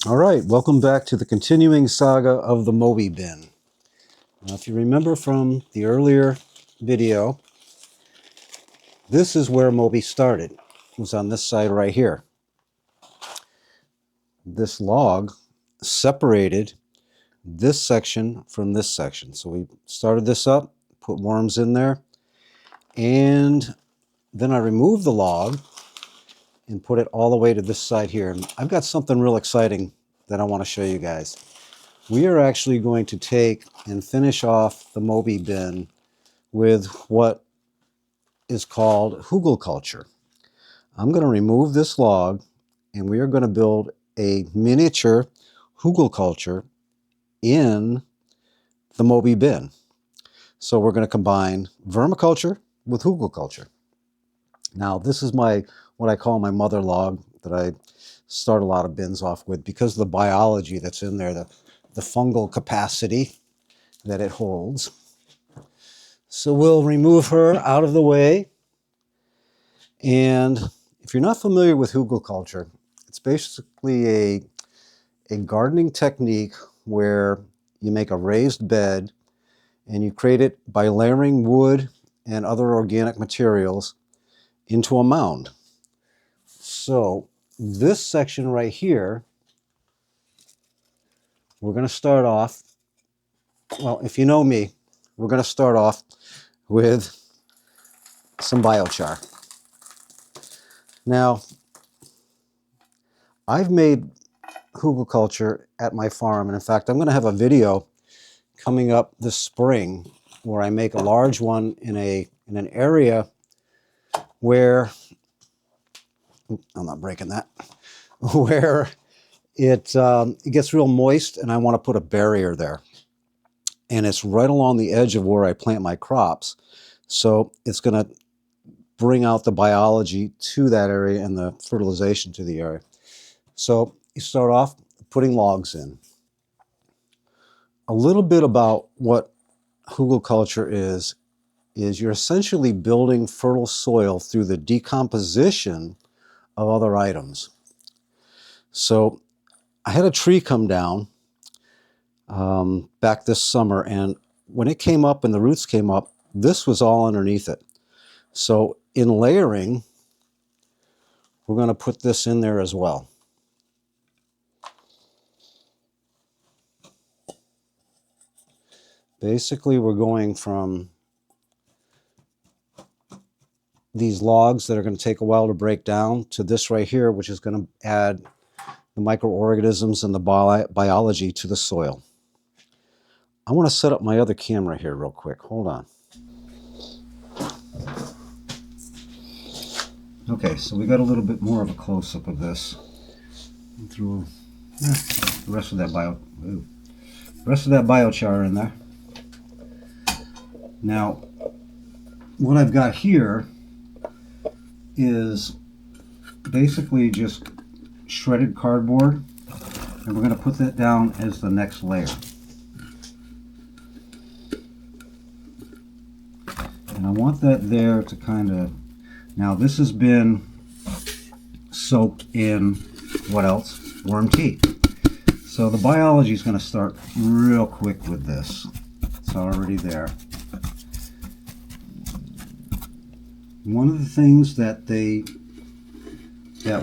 All right, welcome back to the continuing saga of the Moby bin. Now, if you remember from the earlier video, this is where Moby started. It was on this side right here. This log separated this section from this section. So we started this up, put worms in there, and then I removed the log and put it all the way to this side here. And I've got something real exciting that I want to show you guys. We are actually going to take and finish off the Moby bin with what is called Hugelkulture. I'm going to remove this log and we are going to build a miniature Hugelkulture in the Moby bin. So we're going to combine vermiculture with Hugelkulture. Now this is what I call my mother log that I start a lot of bins off with because of the biology that's in there, the fungal capacity that it holds. So we'll remove her out of the way. And if you're not familiar with Hugelkulture, it's basically a gardening technique where you make a raised bed and you create it by layering wood and other organic materials into a mound. So this section right here, we're going to start off, well, if you know me, we're going to start off with some biochar. Now, I've made Hugelkulture at my farm, and in fact, I'm going to have a video coming up this spring where I make a large one in an area where, I'm not breaking that, where it gets real moist, and I want to put a barrier there. And it's right along the edge of where I plant my crops. So it's going to bring out the biology to that area and the fertilization to the area. So you start off putting logs in. A little bit about what Hugelkulture is you're essentially building fertile soil through the decomposition of other items. So I had a tree come down back this summer, and when it came up and the roots came up, this was all underneath it. So in layering, we're going to put this in there as well. Basically, we're going from these logs that are going to take a while to break down to this right here, which is going to add the microorganisms and the biology to the soil. I want to set up my other camera here real quick. Hold on. Okay, so we got a little bit more of a close-up of this. Through the rest of that biochar in there. Now, what I've got here is basically just shredded cardboard, and we're going to put that down as the next layer. And I want that there to kind of, now this has been soaked in, what else? Worm tea. So the biology is going to start real quick with this. It's already there. One of the things that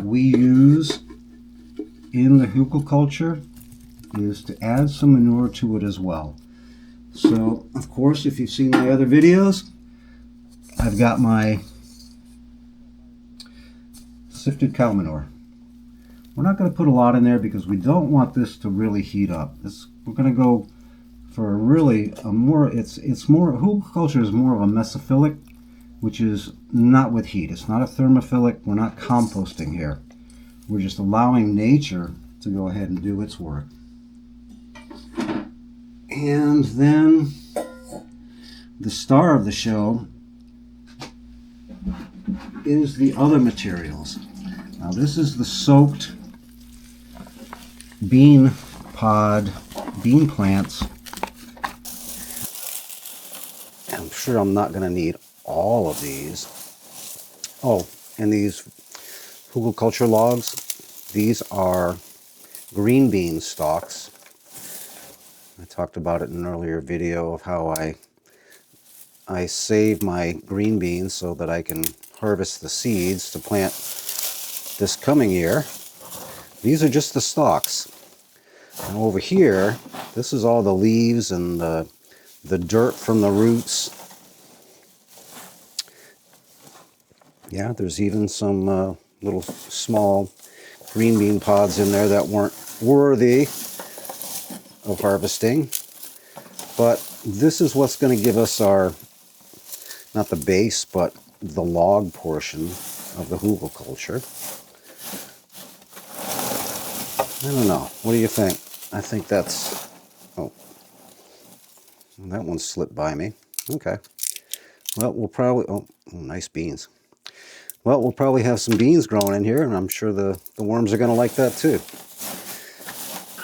we use in the Hugelkulture is to add some manure to it as well. So, of course, if you've seen my other videos, I've got my sifted cow manure. We're not going to put a lot in there because we don't want this to really heat up. We're going to go for a really it's more, Hugelkulture is more of a mesophilic, which is not with heat. It's not a thermophilic. We're not composting here. We're just allowing nature to go ahead and do its work. And then the star of the show is the other materials. Now this is the soaked bean plants. I'm sure I'm not going to need all of these. Oh, and these Hugelkulture logs, these are green bean stalks. I talked about it in an earlier video of how I save my green beans so that I can harvest the seeds to plant this coming year. These are just the stalks. And over here, this is all the leaves and the dirt from the roots. Yeah, there's even some little small green bean pods in there that weren't worthy of harvesting. But this is what's going to give us our, not the base, but the log portion of the Hugelkulture. I don't know. What do you think? I think that's... Oh, that one slipped by me. Okay. Well, we'll probably... Oh, nice beans. Well, we'll probably have some beans growing in here, and I'm sure the worms are going to like that too.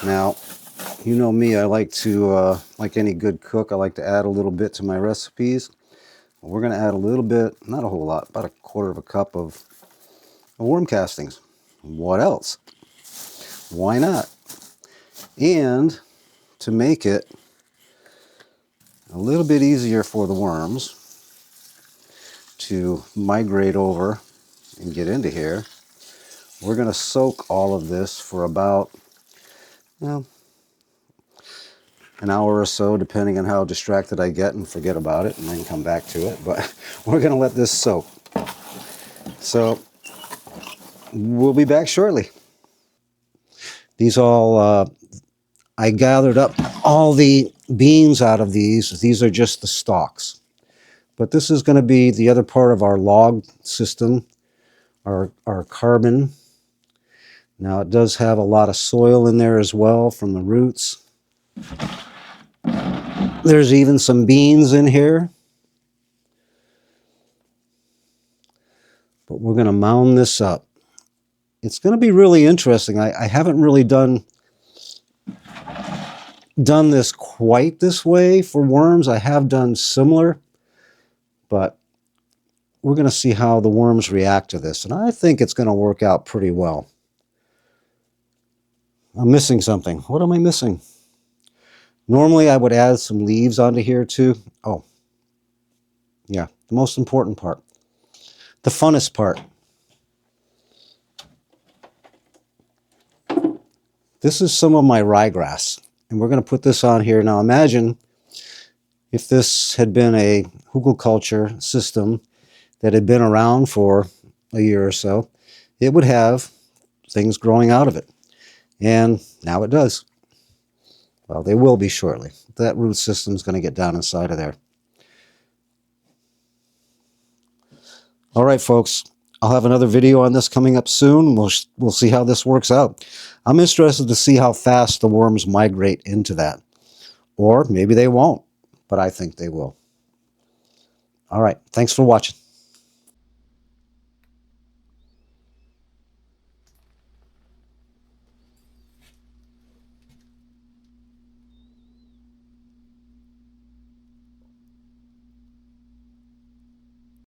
Now, you know me, I like to, like any good cook, I like to add a little bit to my recipes. We're going to add a little bit, not a whole lot, about 1/4 cup of worm castings. What else? Why not? And to make it a little bit easier for the worms to migrate over and get into here, we're going to soak all of this for about, well, an hour or so, depending on how distracted I get and forget about it, and then come back to it. But we're going to let this soak. So we'll be back shortly. These all, I gathered up all the beans out of these. These are just the stalks. But this is going to be the other part of our log system, our carbon. Now it does have a lot of soil in there as well from the roots. There's even some beans in here. But we're going to mound this up. It's going to be really interesting. I haven't really done this quite this way for worms. I have done similar, but we're going to see how the worms react to this. And I think it's going to work out pretty well. I'm missing something. What am I missing? Normally I would add some leaves onto here too. Oh, yeah, the most important part. The funnest part. This is some of my ryegrass, and we're going to put this on here. Now imagine if this had been a Hugelkulture system that had been around for a year or so, it would have things growing out of it. And now it does. Well, they will be shortly. That root system is going to get down inside of there. All right, folks. I'll have another video on this coming up soon. We'll see how this works out. I'm interested to see how fast the worms migrate into that. Or maybe they won't, but I think they will. All right. Thanks for watching.